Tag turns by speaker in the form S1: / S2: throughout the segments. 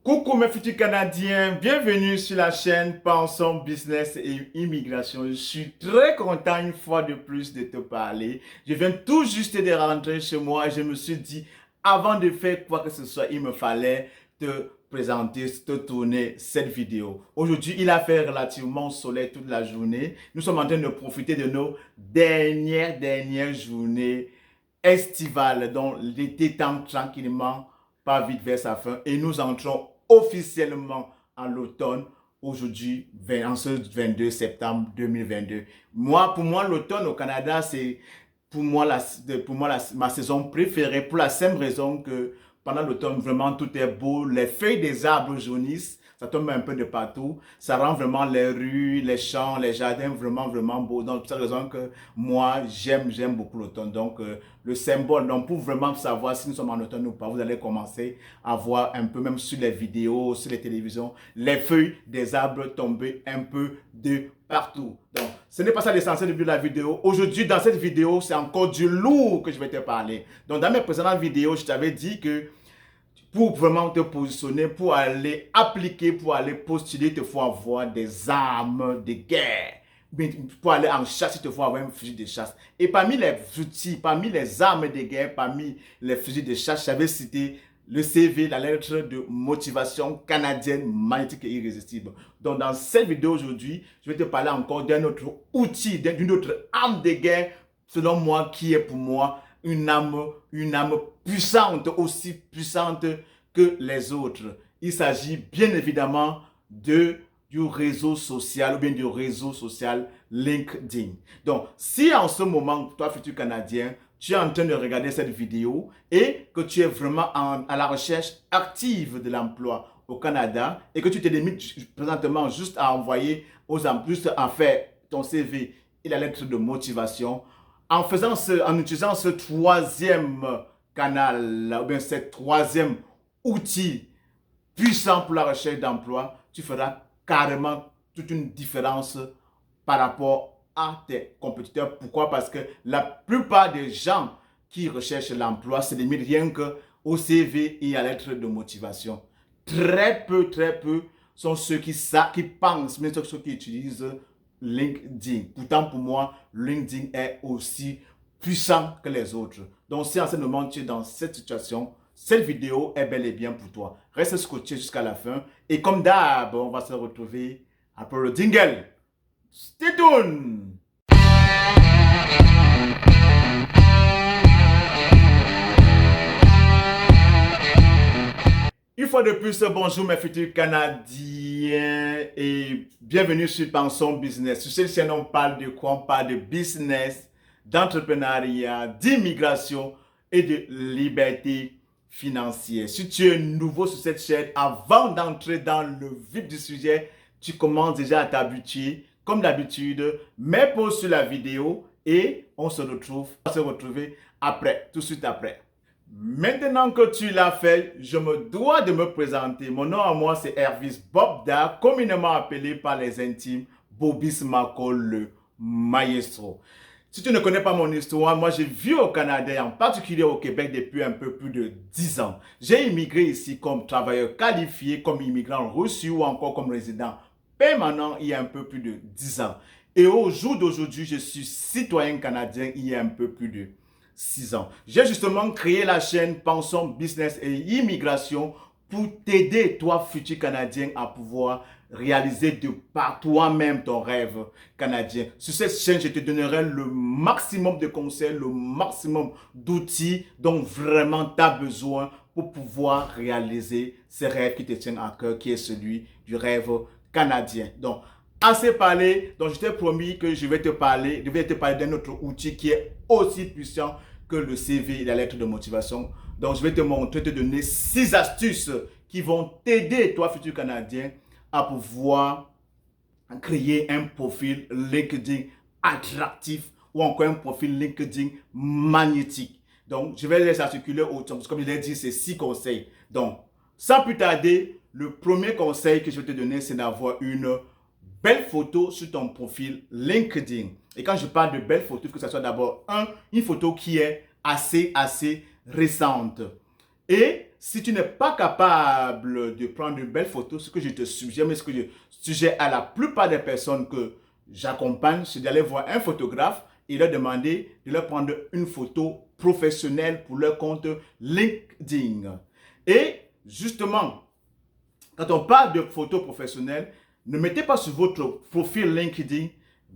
S1: Coucou mes futurs Canadiens, bienvenue sur la chaîne Pensons Business et Immigration. Je suis très content une fois de plus de te parler. Je viens tout juste de rentrer chez moi et je me suis dit, avant de faire quoi que ce soit, il me fallait te présenter, te tourner cette vidéo. Aujourd'hui, il a fait relativement soleil toute la journée. Nous sommes en train de profiter de nos dernières journées estivales, dont l'été tend tranquillement pas vite vers sa fin et nous entrons officiellement en l'automne aujourd'hui, en ce 22 septembre 2022. Pour moi, l'automne au Canada, c'est ma saison préférée pour la simple raison que pendant l'automne, vraiment, tout est beau. Les feuilles des arbres jaunissent. Ça tombe un peu de partout. Ça rend vraiment les rues, les champs, les jardins vraiment beaux. Donc, c'est pour cette raison que moi, j'aime beaucoup l'automne. Donc, le symbole, donc pour vraiment savoir si nous sommes en automne ou pas, vous allez commencer à voir un peu, même sur les vidéos, sur les télévisions, les feuilles des arbres tomber un peu de partout. Donc, ce n'est pas ça l'essentiel de la vidéo. Aujourd'hui, dans cette vidéo, c'est encore du lourd que je vais te parler. Donc, dans mes précédentes vidéos, je t'avais dit que pour vraiment te positionner, pour aller appliquer, pour aller postuler, il te faut avoir des armes de guerre. Pour aller en chasse, il te faut avoir un fusil de chasse. Et parmi les outils, parmi les armes de guerre, parmi les fusils de chasse, j'avais cité le CV, la lettre de motivation canadienne, magnétique et irrésistible. Donc, dans cette vidéo aujourd'hui, je vais te parler encore d'un autre outil, d'une autre arme de guerre, selon moi, qui est pour moi une âme puissante, aussi puissante que les autres. Il s'agit bien évidemment du réseau social ou bien du réseau social LinkedIn. Donc, si en ce moment, toi, futur Canadien, tu es en train de regarder cette vidéo et que tu es vraiment à la recherche active de l'emploi au Canada et que tu te limites présentement juste à envoyer juste à faire ton CV et la lettre de motivation, en utilisant ce troisième canal, ou bien ce troisième outil puissant pour la recherche d'emploi, tu feras carrément toute une différence par rapport à tes compétiteurs. Pourquoi? Parce que la plupart des gens qui recherchent l'emploi se limitent rien qu'au CV et à la lettre de motivation. Très peu sont ceux qui pensent, mais ceux qui utilisent LinkedIn. Pourtant, pour moi, LinkedIn est aussi puissant que les autres. Donc, si en ce moment tu es dans cette situation, cette vidéo est bel et bien pour toi. Reste scotché jusqu'à la fin. Et comme d'hab, on va se retrouver après le jingle. Stay tuned! Une fois de plus, bonjour mes futurs Canadiens et bienvenue sur Pensons Business. Sur cette chaîne, on parle de quoi? On parle de business, d'entrepreneuriat, d'immigration et de liberté financière. Si tu es nouveau sur cette chaîne, avant d'entrer dans le vif du sujet, tu commences déjà à t'habituer, comme d'habitude, mets pause sur la vidéo et on va se retrouver après, tout de suite après. Maintenant que tu l'as fait, je me dois de me présenter. Mon nom à moi, c'est Hervis Bobda, communément appelé par les intimes Bobby Smako, le maestro. Si tu ne connais pas mon histoire, moi j'ai vécu au Canada, en particulier au Québec, depuis un peu plus de 10 ans. J'ai immigré ici comme travailleur qualifié, comme immigrant reçu ou encore comme résident permanent il y a un peu plus de 10 ans. Et au jour d'aujourd'hui, je suis citoyen canadien il y a un peu plus de 6 ans. J'ai justement créé la chaîne Pensons Business et Immigration pour t'aider, toi, futur Canadien, à pouvoir réaliser de par toi-même ton rêve canadien. Sur cette chaîne, je te donnerai le maximum de conseils, le maximum d'outils dont vraiment tu as besoin pour pouvoir réaliser ce rêve qui te tient à cœur, qui est celui du rêve canadien. Donc, assez parlé, donc je t'ai promis que je vais te parler d'un autre outil qui est aussi puissant que le CV et la lettre de motivation. Donc, je vais te donner 6 astuces qui vont t'aider, toi, futur Canadien, à pouvoir créer un profil LinkedIn attractif ou encore un profil LinkedIn magnétique. Donc, je vais les articuler autant. Comme je l'ai dit, c'est 6 conseils. Donc, sans plus tarder, le premier conseil que je vais te donner, c'est d'avoir une belle photo sur ton profil LinkedIn. Et quand je parle de belle photo, il faut que ce soit d'abord une photo qui est assez récente. Et si tu n'es pas capable de prendre une belle photo, ce que je te suggère, mais ce que je suggère à la plupart des personnes que j'accompagne, c'est d'aller voir un photographe et leur demander de leur prendre une photo professionnelle pour leur compte LinkedIn. Et justement, quand on parle de photos professionnelles, ne mettez pas sur votre profil LinkedIn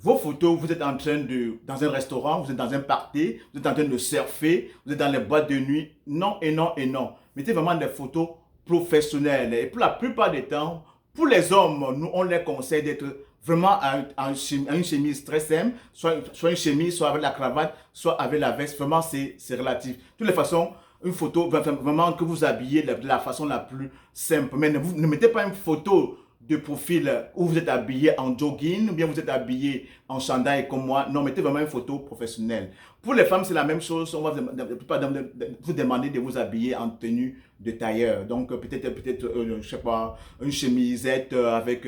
S1: vos photos, vous êtes en train dans un restaurant, vous êtes dans un party, vous êtes en train de surfer, vous êtes dans les boîtes de nuit. Non et non et non. Mettez vraiment des photos professionnelles. Et pour la plupart des temps, pour les hommes, nous, on les conseille d'être vraiment en une chemise très simple, soit une chemise, soit avec la cravate, soit avec la veste. Vraiment, c'est relatif. De toutes les façons, une photo, vraiment que vous habillez de la façon la plus simple. Mais ne mettez pas une photo de profil où vous êtes habillé en jogging, ou bien vous êtes habillé en chandail comme moi. Non, mettez vraiment une photo professionnelle. Pour les femmes, c'est la même chose. On va vous demander de vous habiller en tenue de tailleur. Donc, je sais pas, une chemisette avec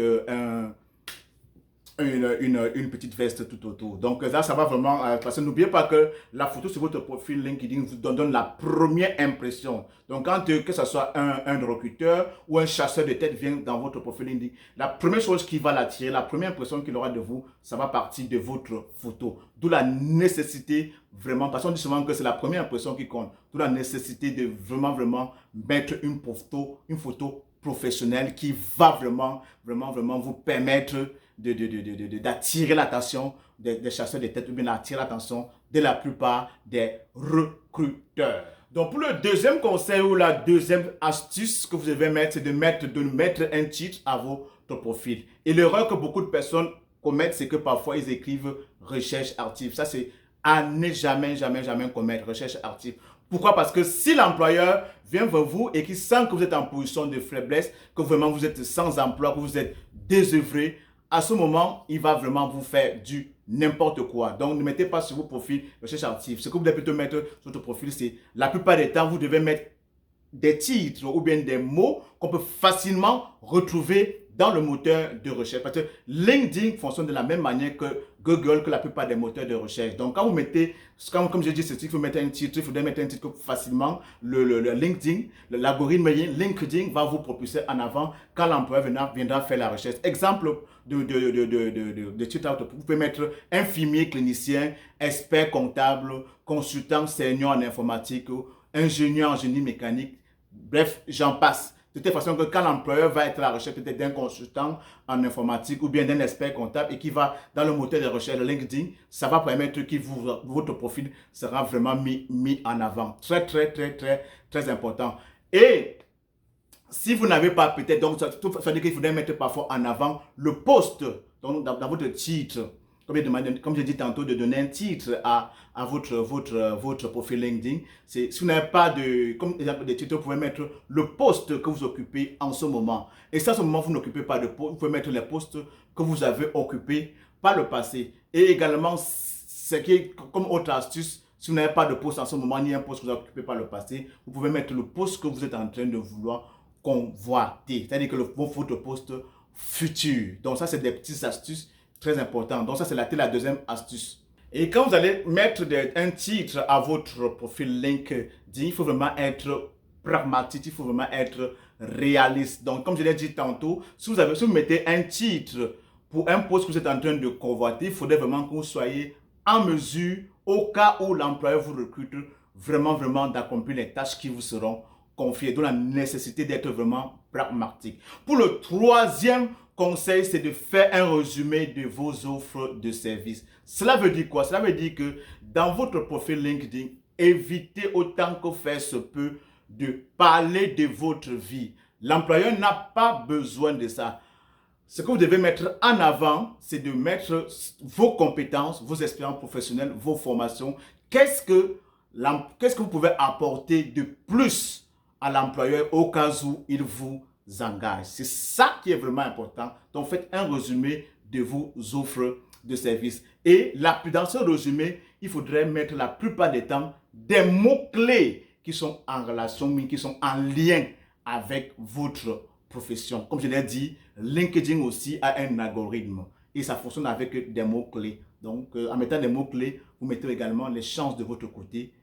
S1: une petite veste tout autour. Donc là, ça va vraiment, parce que n'oubliez pas que la photo sur votre profil LinkedIn vous donne la première impression. Donc quand que ce soit un recruteur ou un chasseur de tête vient dans votre profil LinkedIn, la première chose qui va l'attirer, la première impression qu'il aura de vous, ça va partir de votre photo. D'où la nécessité vraiment, parce qu'on dit souvent que c'est la première impression qui compte, d'où la nécessité de vraiment mettre une photo professionnelle qui va vraiment vous permettre d'attirer l'attention des chasseurs de tête ou bien d'attirer l'attention de la plupart des recruteurs. Donc pour le deuxième conseil ou la deuxième astuce que vous devez mettre, c'est de mettre un titre à votre profil. Et l'erreur que beaucoup de personnes commettent, c'est que parfois ils écrivent recherche active. Ça, c'est à ne jamais commettre, recherche active. Pourquoi? Parce que si l'employeur vient vers vous et qu'il sent que vous êtes en position de faiblesse, que vraiment vous êtes sans emploi, que vous êtes désœuvré, à ce moment, il va vraiment vous faire du n'importe quoi. Donc, ne mettez pas sur vos profils recherche active. Ce que vous devez plutôt mettre sur votre profil, c'est la plupart des temps, vous devez mettre des titres ou bien des mots qu'on peut facilement retrouver dans le moteur de recherche. Parce que LinkedIn fonctionne de la même manière que Google, que la plupart des moteurs de recherche. Donc, quand vous mettez, comme je dis, il faut mettre un titre, il faudrait mettre un titre facilement. Le LinkedIn, l'algorithme LinkedIn va vous propulser en avant quand l'employeur viendra faire la recherche. Exemple de titre, vous pouvez mettre infirmier clinicien, expert comptable, consultant senior en informatique, ingénieur en génie mécanique. Bref, j'en passe. De toute façon, que quand l'employeur va être à la recherche peut-être d'un consultant en informatique ou bien d'un expert comptable et qui va dans le moteur de recherche de LinkedIn, ça va permettre que votre profil sera vraiment mis en avant. Très important. Et si vous n'avez pas peut-être, donc ça veut dire qu'il faudrait mettre parfois en avant le poste donc dans votre titre. Comme j'ai dit tantôt, de donner un titre à votre profil LinkedIn. Si vous n'avez pas comme exemple de titre, vous pouvez mettre le poste que vous occupez en ce moment. Et si à ce moment, vous n'occupez pas de poste, vous pouvez mettre les postes que vous avez occupés par le passé. Et également, ce qui est comme autre astuce, si vous n'avez pas de poste en ce moment, ni un poste que vous avez occupé par le passé, vous pouvez mettre le poste que vous êtes en train de vouloir convoiter. C'est-à-dire que votre poste futur. Donc ça, c'est des petites astuces très important. Donc ça, c'est la deuxième astuce. Et quand vous allez mettre un titre à votre profil LinkedIn, il faut vraiment être pragmatique, il faut vraiment être réaliste. Donc, comme je l'ai dit tantôt, si vous mettez un titre pour un poste que vous êtes en train de convoiter, il faudrait vraiment que vous soyez en mesure, au cas où l'employeur vous recrute, vraiment d'accomplir les tâches qui vous seront confiées. Donc, la nécessité d'être vraiment pragmatique. Pour le troisième conseil, c'est de faire un résumé de vos offres de services. Cela veut dire quoi? Cela veut dire que dans votre profil LinkedIn, évitez autant que faire se peut de parler de votre vie. L'employeur n'a pas besoin de ça. Ce que vous devez mettre en avant, c'est de mettre vos compétences, vos expériences professionnelles, vos formations. Qu'est-ce que vous pouvez apporter de plus à l'employeur au cas où il vous engage? C'est ça qui est vraiment important. Donc, faites un résumé de vos offres de services. Et dans ce résumé, il faudrait mettre la plupart des temps des mots-clés qui sont en relation, qui sont en lien avec votre profession. Comme je l'ai dit, LinkedIn aussi a un algorithme et ça fonctionne avec des mots-clés. Donc, en mettant des mots-clés, vous mettez également les chances de votre côté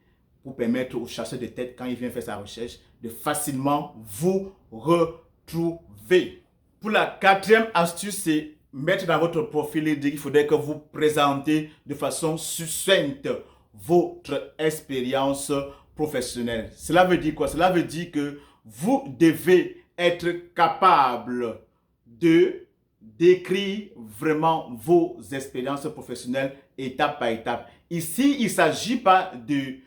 S1: pour permettre au chasseur de tête, quand il vient faire sa recherche, de facilement vous retrouver. Pour la quatrième astuce, c'est mettre dans votre profil LinkedIn, il faudrait que vous présentez de façon succincte votre expérience professionnelle. Cela veut dire quoi? Cela veut dire que vous devez être capable de décrire vraiment vos expériences professionnelles étape par étape. Ici, il ne s'agit pas de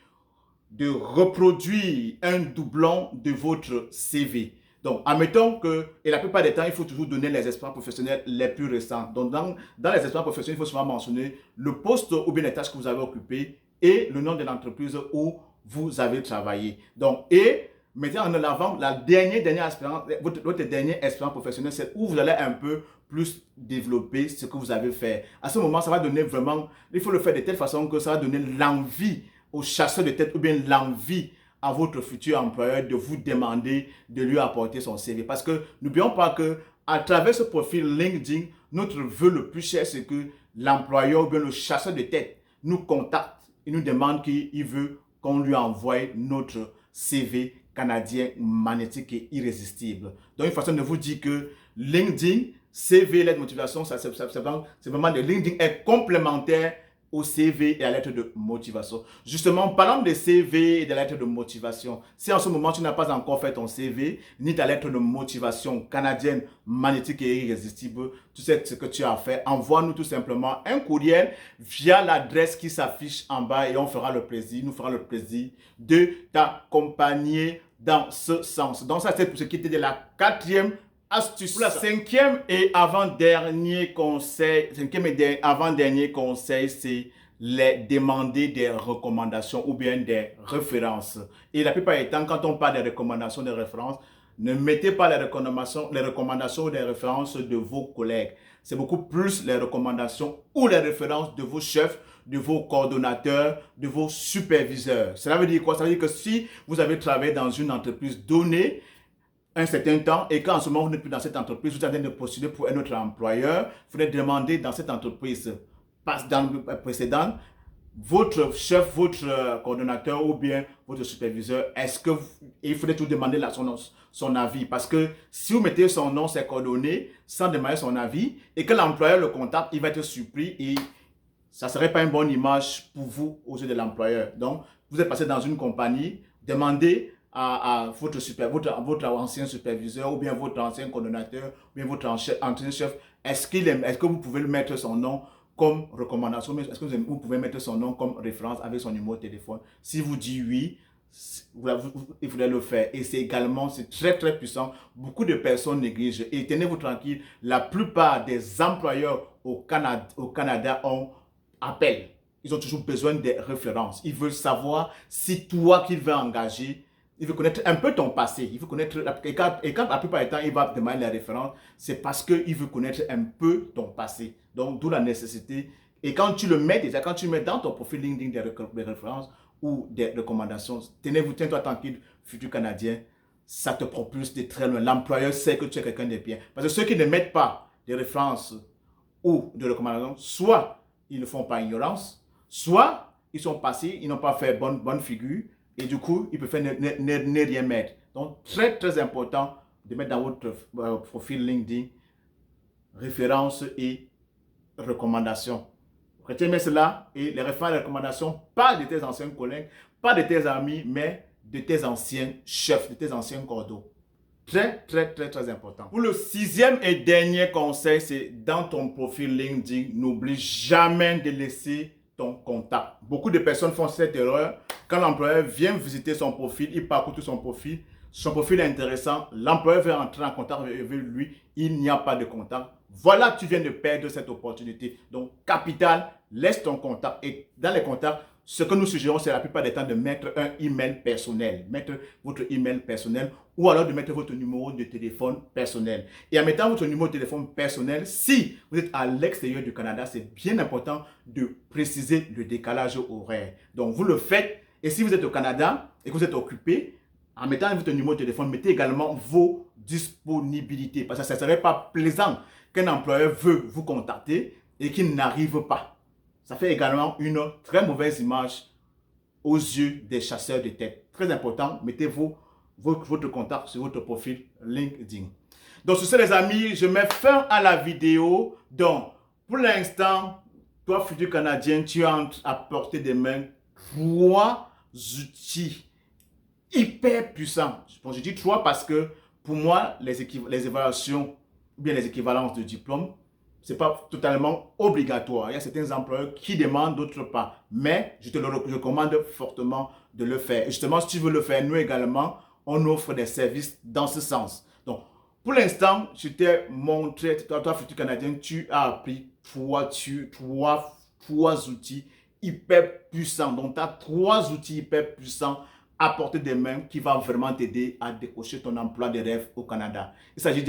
S1: reproduire un doublon de votre CV. Donc, admettons que, et la plupart des temps, il faut toujours donner les expériences professionnelles les plus récentes. Donc, dans les expériences professionnelles, il faut souvent mentionner le poste ou bien les tâches que vous avez occupées et le nom de l'entreprise où vous avez travaillé. Donc, et mettez en avant la dernière expérience, votre dernière expérience professionnelle, c'est où vous allez un peu plus développer ce que vous avez fait. À ce moment, ça va donner vraiment, il faut le faire de telle façon que ça va donner l'envie au chasseur de tête ou bien l'envie à votre futur employeur de vous demander de lui apporter son CV. Parce que n'oublions pas que à travers ce profil LinkedIn, notre vœu le plus cher, c'est que l'employeur ou bien le chasseur de tête nous contacte et nous demande qu'il veut qu'on lui envoie notre CV canadien magnétique et irrésistible. Donc, une façon de vous dire que LinkedIn, CV, lettre de motivation, c'est vraiment de LinkedIn est complémentaire au CV et à la lettre de motivation. Justement, parlant de CV et de la lettre de motivation, si en ce moment tu n'as pas encore fait ton CV, ni ta lettre de motivation canadienne, magnétique et irrésistible, tu sais ce que tu as fait, envoie-nous tout simplement un courriel via l'adresse qui s'affiche en bas et on fera le plaisir, nous fera le plaisir de t'accompagner dans ce sens. Donc ça, c'est pour ce qui était de la quatrième astuce. Pour la cinquième et avant-dernier conseil, c'est les demander des recommandations ou bien des références. Et la plupart du temps, quand on parle des recommandations, des références, ne mettez pas les recommandations ou des références de vos collègues. C'est beaucoup plus les recommandations ou les références de vos chefs, de vos coordonnateurs, de vos superviseurs. Cela veut dire quoi? Ça veut dire que si vous avez travaillé dans une entreprise donnée, un certain temps et qu'en ce moment vous n'êtes plus dans cette entreprise, vous êtes en train de postuler pour un autre employeur, vous faudrait demander dans cette entreprise précédente, votre chef, votre coordonnateur ou bien votre superviseur, il faudrait tout demander son avis parce que si vous mettez son nom, ses coordonnées sans demander son avis et que l'employeur le contacte, il va être surpris et ça ne serait pas une bonne image pour vous aux yeux de l'employeur. Donc, vous êtes passé dans une compagnie, demandez à votre ancien superviseur ou bien votre ancien coordonnateur ou bien votre ancien chef, est-ce que vous pouvez mettre son nom comme recommandation, est-ce que vous pouvez mettre son nom comme référence avec son numéro de téléphone? Si vous dites oui, il faudrait le faire. Et c'est très très puissant. Beaucoup de personnes négligent. Et tenez-vous tranquille, la plupart des employeurs au Canada appellent. Ils ont toujours besoin des références. Ils veulent savoir si toi qu'ils veulent engager, il veut connaître un peu ton passé. Il veut connaître, et quand la plupart du temps, il va demander les références, c'est parce qu'il veut connaître un peu ton passé. Donc, d'où la nécessité. Et quand tu le mets déjà, quand tu mets dans ton profil LinkedIn des références ou des recommandations, tiens-toi tranquille, futur Canadien, ça te propulse de très loin. L'employeur sait que tu es quelqu'un de bien. Parce que ceux qui ne mettent pas des références ou de recommandations, soit ils ne font pas ignorance, soit ils sont passés, ils n'ont pas fait bonne figure, et du coup, ils peuvent ne rien mettre. Donc, très, très important de mettre dans votre profil LinkedIn références et recommandations. Retiens cela et les références et recommandations, pas de tes anciens collègues, pas de tes amis, mais de tes anciens chefs, de tes anciens cordeaux. Très, très, très, très important. Pour le sixième et dernier conseil, c'est dans ton profil LinkedIn, n'oublie jamais de laisser ton contact. Beaucoup de personnes font cette erreur. Quand l'employeur vient visiter son profil, il parcourt tout son profil est intéressant, l'employeur veut entrer en contact avec lui, il n'y a pas de contact. Voilà, tu viens de perdre cette opportunité. Donc, capital, laisse ton contact. Et dans les contacts, ce que nous suggérons, c'est la plupart des temps de mettre un email personnel. Mettre votre email personnel ou alors de mettre votre numéro de téléphone personnel. Et en mettant votre numéro de téléphone personnel, si vous êtes à l'extérieur du Canada, c'est bien important de préciser le décalage horaire. Donc, vous le faites. Et si vous êtes au Canada et que vous êtes occupé, en mettant votre numéro de téléphone, mettez également vos disponibilités. Parce que ça ne serait pas plaisant qu'un employeur veut vous contacter et qu'il n'arrive pas. Ça fait également une très mauvaise image aux yeux des chasseurs de tête. Très important, mettez votre contact sur votre profil LinkedIn. Donc, sur ce, les amis, je mets fin à la vidéo. Donc, pour l'instant, toi, futur Canadien, tu as à portée des mains 3 outils hyper puissants. Bon, je dis 3 parce que pour moi, les évaluations ou bien les équivalences de diplôme, ce n'est pas totalement obligatoire. Il y a certains employeurs qui demandent, d'autres pas. Mais je te le recommande fortement de le faire. Et justement, si tu veux le faire, nous également, on offre des services dans ce sens. Donc, pour l'instant, je t'ai montré, toi, futur Canadien, tu as appris 3 outils hyper puissants. Donc, tu as 3 outils hyper puissants à portée des mains qui va vraiment t'aider à décrocher ton emploi de rêve au Canada. Il s'agit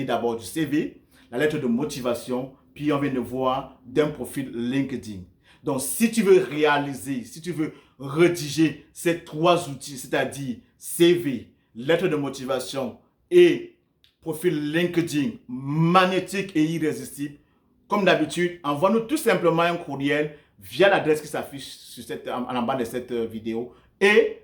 S1: d'abord du CV, la lettre de motivation, puis on vient de voir d'un profil LinkedIn. Donc, si tu veux réaliser, si tu veux rédiger ces 3 outils, c'est-à-dire CV, lettre de motivation et profil LinkedIn magnétique et irrésistible, comme d'habitude, envoie-nous tout simplement un courriel via l'adresse qui s'affiche en bas de cette vidéo et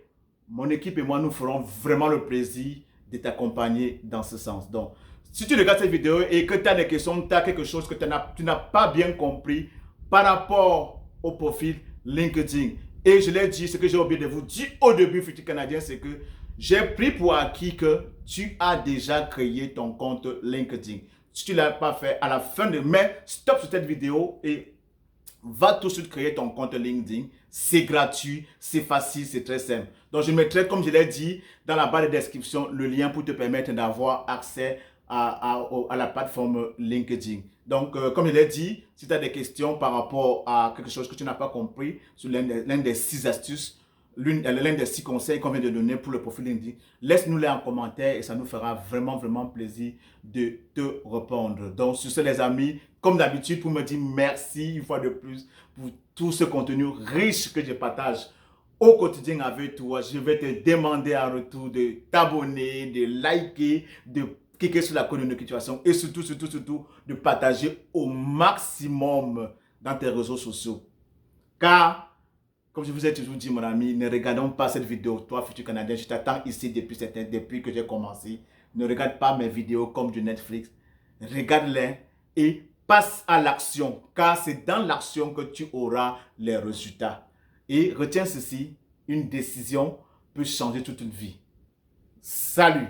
S1: mon équipe et moi, nous ferons vraiment le plaisir de t'accompagner dans ce sens. Donc, si tu regardes cette vidéo et que tu as des questions, tu as quelque chose que tu n'as pas bien compris par rapport au profil LinkedIn. Et je l'ai dit, ce que j'ai oublié de vous dire au début, futur Canadien, c'est que j'ai pris pour acquis que tu as déjà créé ton compte LinkedIn. Si tu ne l'as pas fait, à la fin de mai, stop sur cette vidéo et va tout de suite créer ton compte LinkedIn. C'est gratuit, c'est facile, c'est très simple. Donc, je mettrai, comme je l'ai dit, dans la barre de description, le lien pour te permettre d'avoir accès à la plateforme LinkedIn. Donc, comme je l'ai dit, si tu as des questions par rapport à quelque chose que tu n'as pas compris sur l'un des 6 astuces, l'un des 6 conseils qu'on vient de donner pour le profil LinkedIn, laisse-nous-les en commentaire et ça nous fera vraiment, vraiment plaisir de te répondre. Donc, sur ce, les amis, comme d'habitude, pour me dire merci une fois de plus pour tout ce contenu riche que je partage au quotidien avec toi. Je vais te demander en retour de t'abonner, de liker, de cliquer sur la cloche de notification et surtout, de partager au maximum dans tes réseaux sociaux. Car, comme je vous ai toujours dit, mon ami, ne regardons pas cette vidéo. Toi, futur Canadien, je t'attends ici depuis que j'ai commencé. Ne regarde pas mes vidéos comme du Netflix. Regarde-les et passe à l'action. Car c'est dans l'action que tu auras les résultats. Et retiens ceci, une décision peut changer toute une vie. Salut!